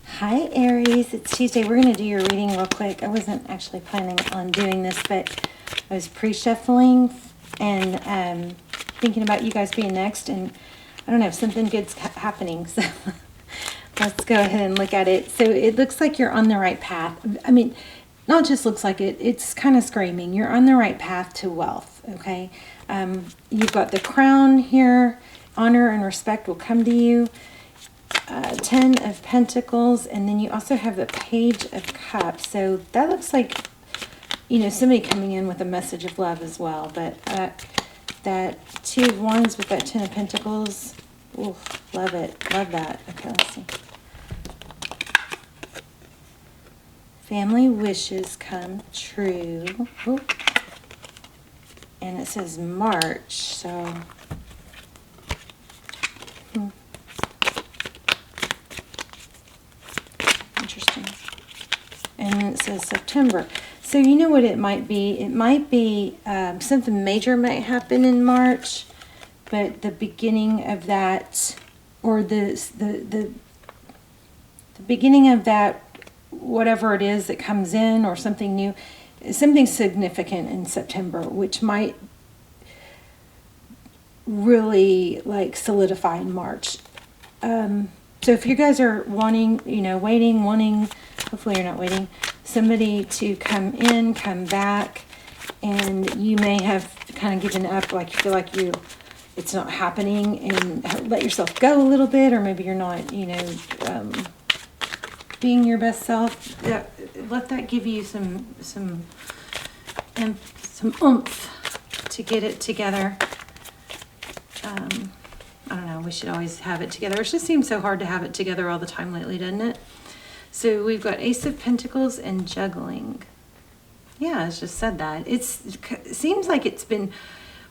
Hi Aries, it's Tuesday. We're going to do your reading real quick. I wasn't actually planning on doing this, but I was pre-shuffling and thinking about you guys being next, and I don't know, something good's happening, so let's go ahead and look at it. So it looks like you're on the right path. I mean, not just looks like it, it's kind of screaming. You're on the right path to wealth, okay? You've got the crown here. Honor and respect will come to you. 10 of Pentacles, and then you also have the Page of Cups. So that looks like, you know, somebody coming in with a message of love as well. But that 2 of Wands with that 10 of Pentacles, ooh, love it. Love that. Okay, let's see. Family wishes come true. Ooh. And it says March, so... Interesting. And then it says September. So you know what it might be? It might be something major might happen in March, but the beginning of that, or the beginning of that, whatever it is that comes in, or something new, something significant in September, which might really like solidify in March. So if you guys are wanting, you know, wanting, hopefully you're not waiting, somebody to come in, come back, and you may have kind of given up, like you feel like it's not happening, and let yourself go a little bit, or maybe you're not, you know, being your best self. Let that give you some oomph to get it together. I don't know, we should always have it together. It just seems so hard to have it together all the time lately, doesn't it? So we've got Ace of Pentacles and juggling. Yeah, I just said that. It seems like it's been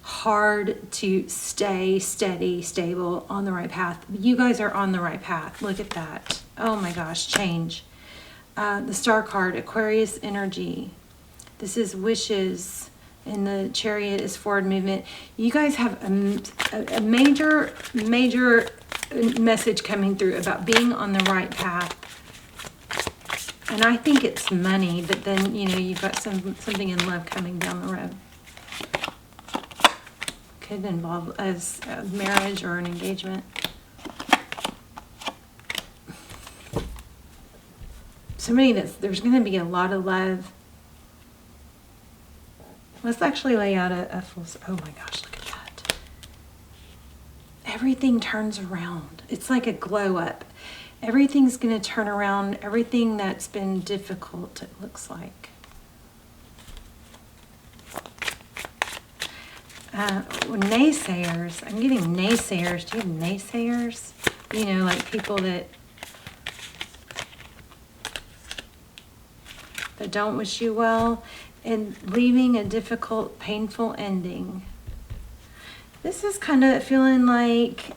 hard to stay steady, stable, on the right path. You guys are on the right path. Look at that. Oh my gosh, change. The Star card, Aquarius energy. This is wishes. And the Chariot is forward movement. You guys have a major message coming through about being on the right path. And I think it's money, but then, you know, you've got something in love coming down the road. Could involve as a marriage or an engagement. Somebody there's going to be a lot of love. Let's actually lay out a full... Oh my gosh, look at that. Everything turns around. It's like a glow up. Everything's going to turn around. Everything that's been difficult, it looks like. Naysayers. I'm getting naysayers. Do you have naysayers? You know, like people that don't wish you well. And leaving a difficult, painful ending. This is kind of feeling like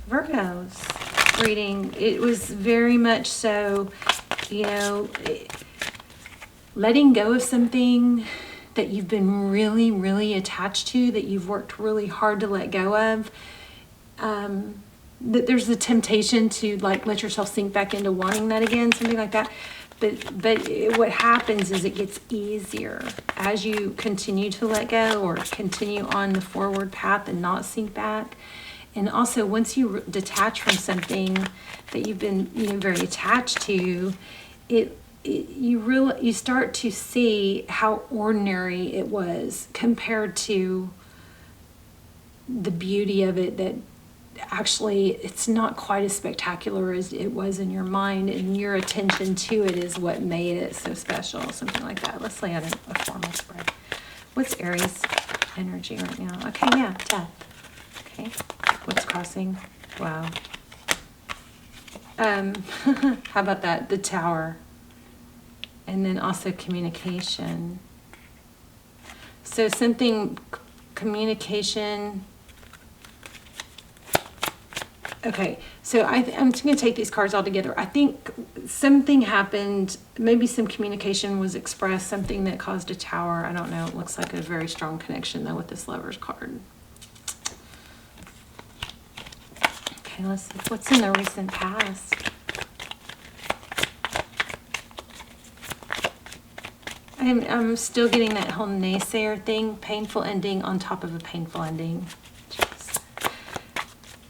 Virgo's reading. It was very much so, you know, letting go of something that you've been really, really attached to, that you've worked really hard to let go of. That there's the temptation to like let yourself sink back into wanting that again, something like that. But what happens is it gets easier as you continue to let go or continue on the forward path and not sink back. And also, once you detach from something that you've been, you know, very attached to, you start to see how ordinary it was compared to the beauty of it, that actually it's not quite as spectacular as it was in your mind, and your attention to it is what made it so special, something like that. Let's lay out a formal spread. What's Aries energy right now? Okay, yeah, death. Okay, what's crossing? Wow. How about that? The Tower. And then also communication. So something, communication. Okay, so I'm just going to take these cards all together. I think something happened, maybe some communication was expressed, something that caused a tower. I don't know. It looks like a very strong connection, though, with this Lover's card. Okay, let's see. What's in the recent past? I'm still getting that whole naysayer thing. Painful ending on top of a painful ending. Jeez.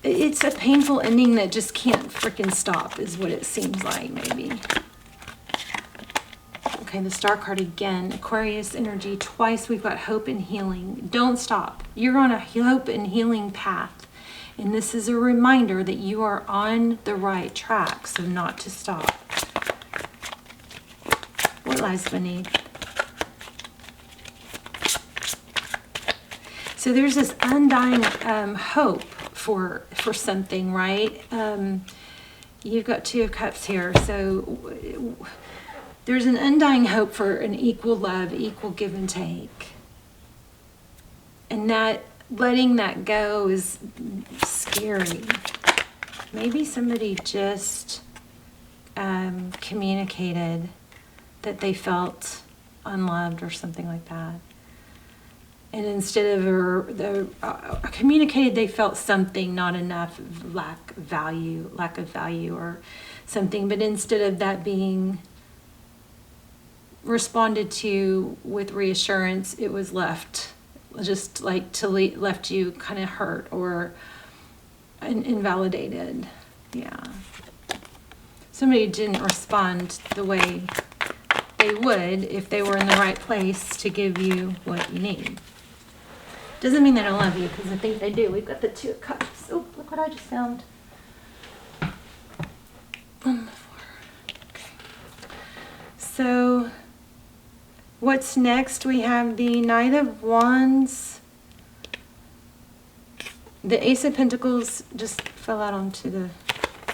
It's a painful ending that just can't freaking stop is what it seems like, maybe. Okay, the star card again. Aquarius energy. Twice we've got hope and healing. Don't stop. You're on a hope and healing path. And this is a reminder that you are on the right track, so not to stop. What lies beneath? So there's this undying hope for something, right? You've got Two of Cups here. So there's an undying hope for an equal love, equal give and take. And that letting that go is scary. Maybe somebody just communicated that they felt unloved or something like that. And instead of communicated they felt something, not enough, lack of value or something, but instead of that being responded to with reassurance, it was left just like left you kind of hurt or invalidated. Yeah. Somebody didn't respond the way they would if they were in the right place to give you what you need. Doesn't mean they don't love you, because I think they do. We've got the Two of Cups. Oh, look what I just found. On the floor. Okay. So, what's next? We have the Knight of Wands. The Ace of Pentacles just fell out onto the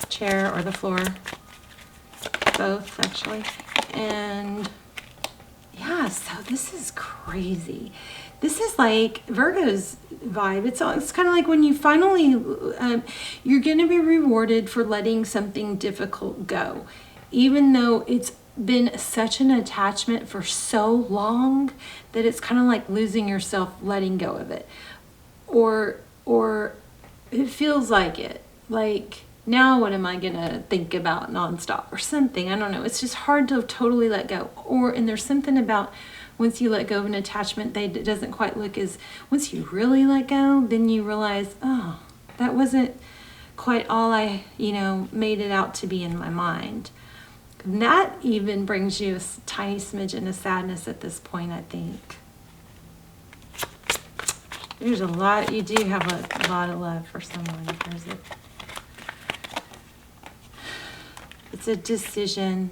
chair or the floor. Both, actually. And yeah, so this is crazy. This is like Virgo's vibe. It's kind of like when you finally, you're going to be rewarded for letting something difficult go. Even though it's been such an attachment for so long that it's kind of like losing yourself, letting go of it. Or it feels like it. Like, now what am I going to think about nonstop or something? I don't know. It's just hard to totally let go. And there's something about once you let go of an attachment, it doesn't quite look as, once you really let go, then you realize, oh, that wasn't quite all I, made it out to be in my mind. And that even brings you a tiny smidgen of sadness at this point, I think. There's a lot, you do have a lot of love for someone. It's a decision.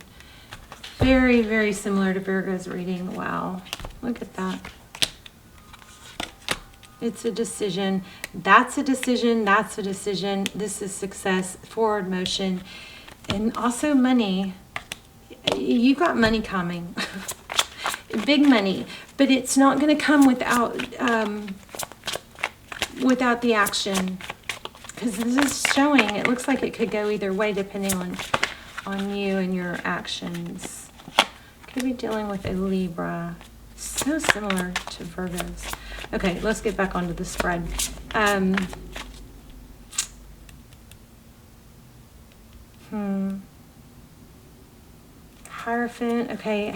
Very, very similar to Virgo's reading. Wow. Look at that. It's a decision. That's a decision. That's a decision. This is success, forward motion, and also money. You've got money coming. Big money. But it's not going to come without the action. Because this is showing, it looks like it could go either way depending on you and your actions. Could be dealing with a Libra. So similar to Virgo's. Okay, let's get back onto the spread. Hierophant. Okay,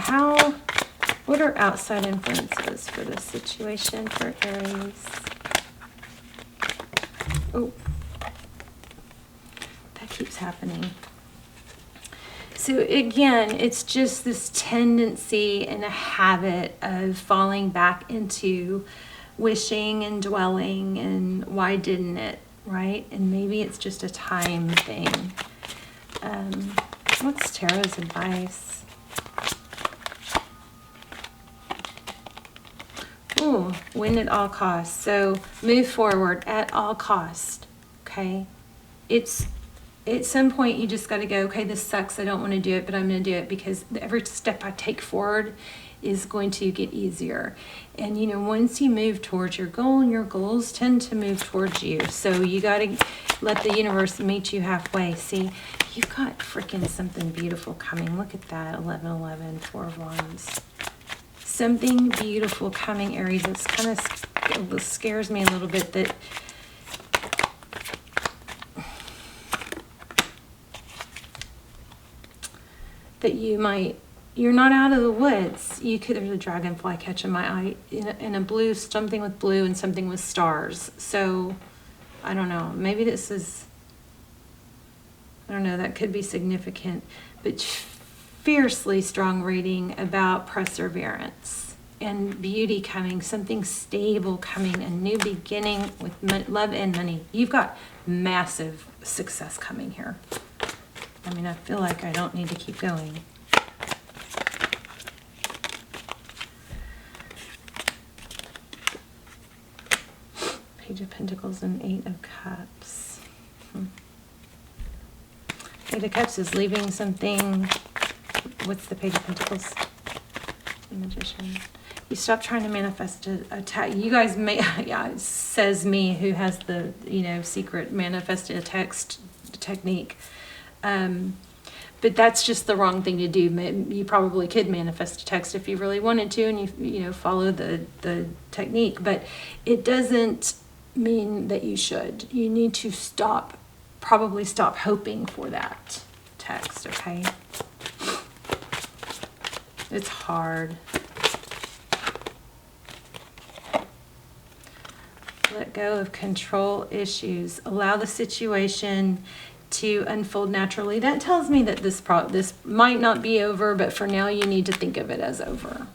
what are outside influences for this situation for Aries? Oh, that keeps happening. So again, it's just this tendency and a habit of falling back into wishing and dwelling and why didn't it, right? And maybe it's just a time thing. What's Tarot's advice? Ooh, win at all costs. So move forward at all cost, okay? At some point, you just got to go, okay, this sucks. I don't want to do it, but I'm going to do it because every step I take forward is going to get easier. And, once you move towards your goal, and your goals tend to move towards you. So you got to let the universe meet you halfway. See, you've got freaking something beautiful coming. Look at that, 1111, 4 of Wands. Something beautiful coming, Aries. It's kind of scares me a little bit that that you're not out of the woods. There's a dragonfly catching my eye in a blue, something with blue and something with stars. So I don't know, maybe this is, I don't know, that could be significant, but fiercely strong reading about perseverance and beauty coming, something stable coming, a new beginning with love and money. You've got massive success coming here. I mean, I feel like I don't need to keep going. Page of Pentacles and Eight of Cups. Eight of Cups is leaving something. What's the Page of Pentacles? The Magician. You stop trying to manifest you guys may, yeah, it says me, who has the, you know, secret manifest a text technique. But that's just the wrong thing to do. You probably could manifest a text if you really wanted to, and you know, follow the technique, but it doesn't mean that you should. You need to probably stop hoping for that text, okay? It's hard. Let go of control issues. Allow the situation to unfold naturally. That tells me that this might not be over, but for now you need to think of it as over.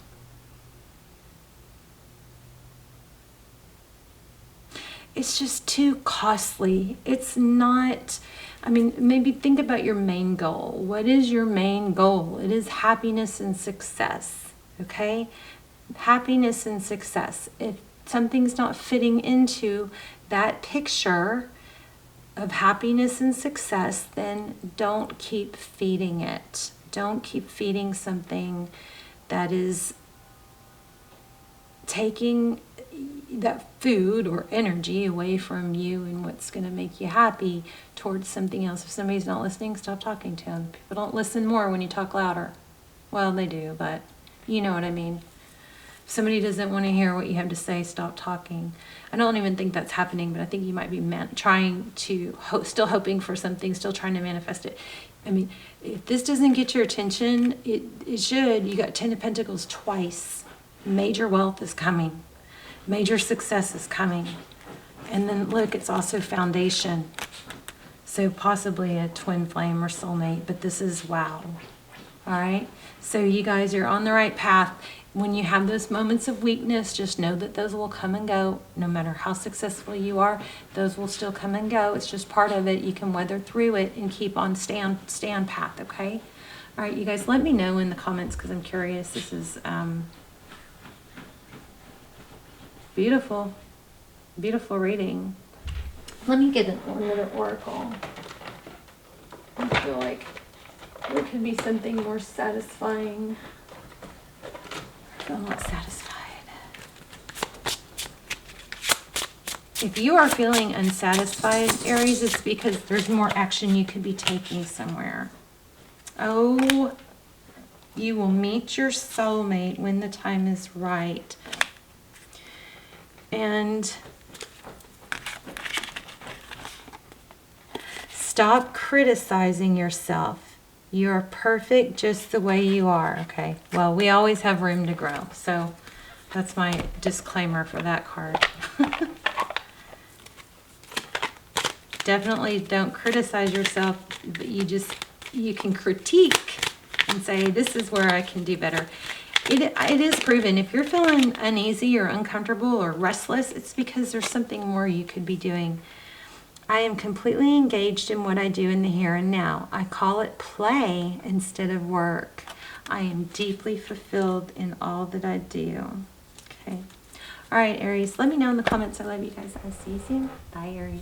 It's just too costly. It's not, I mean, maybe think about your main goal. What is your main goal? It is happiness and success, okay? Happiness and success. If something's not fitting into that picture of happiness and success, then don't keep feeding it. Don't keep feeding something that is taking that food or energy away from you and what's going to make you happy towards something else. If somebody's not listening, stop talking to them. People don't listen more when you talk louder. Well, they do, but you know what I mean. If somebody doesn't want to hear what you have to say, stop talking. I don't even think that's happening, but I think you might be trying to, still hoping for something, still trying to manifest it. I mean, if this doesn't get your attention, it should. You got 10 of Pentacles twice. Major wealth is coming. Major success is coming. And then look, it's also foundation. So possibly a twin flame or soulmate, but this is wow. All right. So you guys are on the right path. When you have those moments of weakness, just know that those will come and go. No matter how successful you are, those will still come and go. It's just part of it. You can weather through it and keep on stay on path, okay? All right, you guys, let me know in the comments because I'm curious. This is beautiful, beautiful reading. Let me get another oracle. I feel like there could be something more satisfying. I'm not satisfied. If you are feeling unsatisfied, Aries, it's because there's more action you could be taking somewhere. Oh, you will meet your soulmate when the time is right. And stop criticizing yourself. You're perfect just the way you are, okay? Well, we always have room to grow, so that's my disclaimer for that card. Definitely don't criticize yourself, but you can critique and say, this is where I can do better. It is proven, if you're feeling uneasy or uncomfortable or restless, it's because there's something more you could be doing. I am completely engaged in what I do in the here and now. I call it play instead of work. I am deeply fulfilled in all that I do. Okay. All right, Aries, let me know in the comments. I love you guys. I'll see you soon. Bye, Aries.